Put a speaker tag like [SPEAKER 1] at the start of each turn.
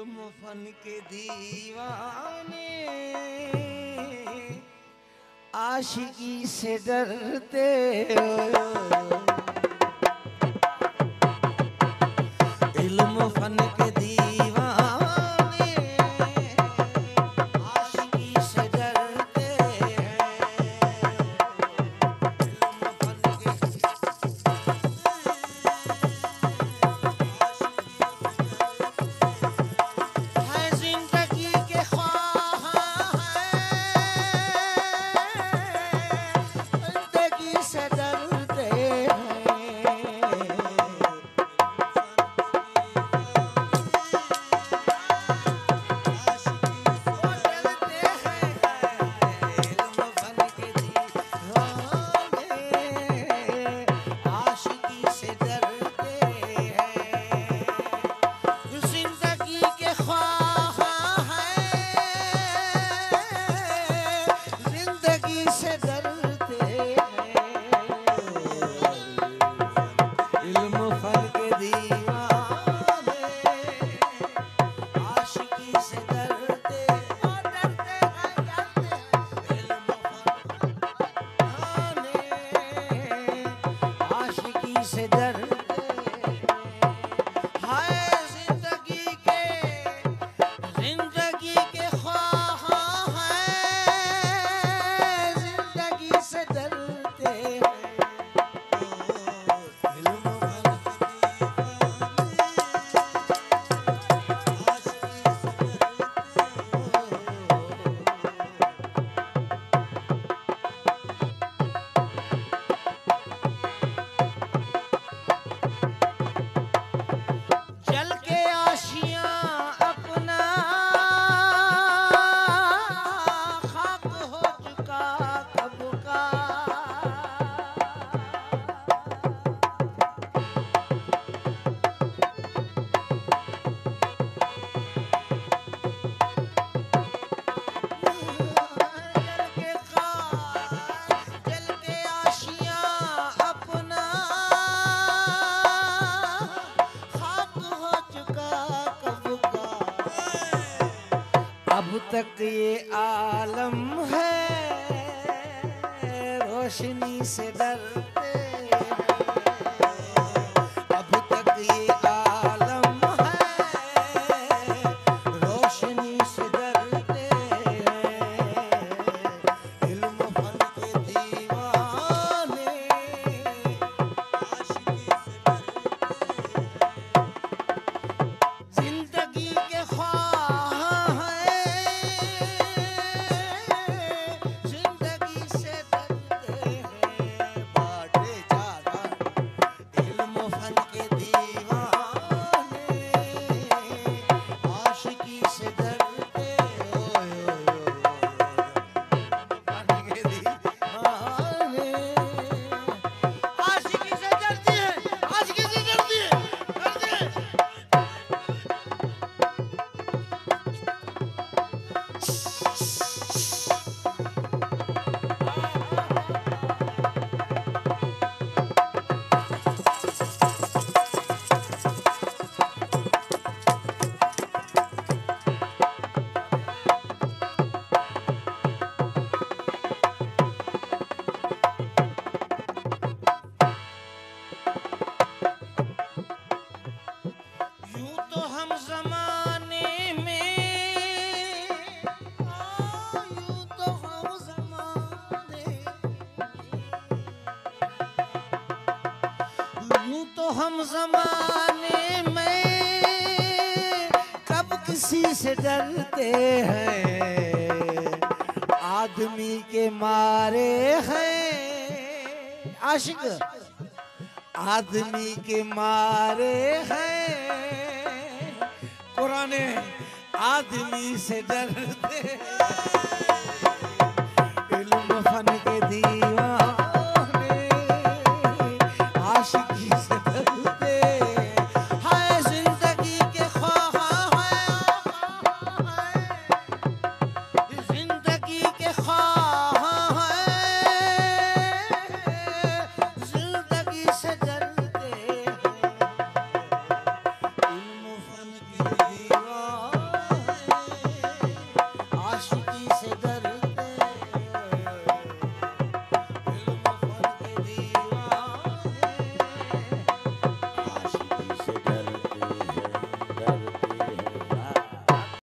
[SPEAKER 1] इल्म फन के दीवाने आशिकी से डरते हो। इल्म फन के दीवाने आशिकी से डरते हैं। इल्म फन के है जिंदगी के ख्वाह हैं, जिंदगी से डरते तक ये आलम है, रोशनी से डरते हैं। अब तक ये आलम है, रोशनी से डरते हैं। इल्म फन के दीवाने आशिकी से डरते हैं। जिंदगी के ख्वाह हैं, हम ज़माने में कब किसी से डरते हैं। आदमी के मारे हैं आशिक, आदमी के मारे हैं। कुराने आदमी से डरते हैं। इल्म फन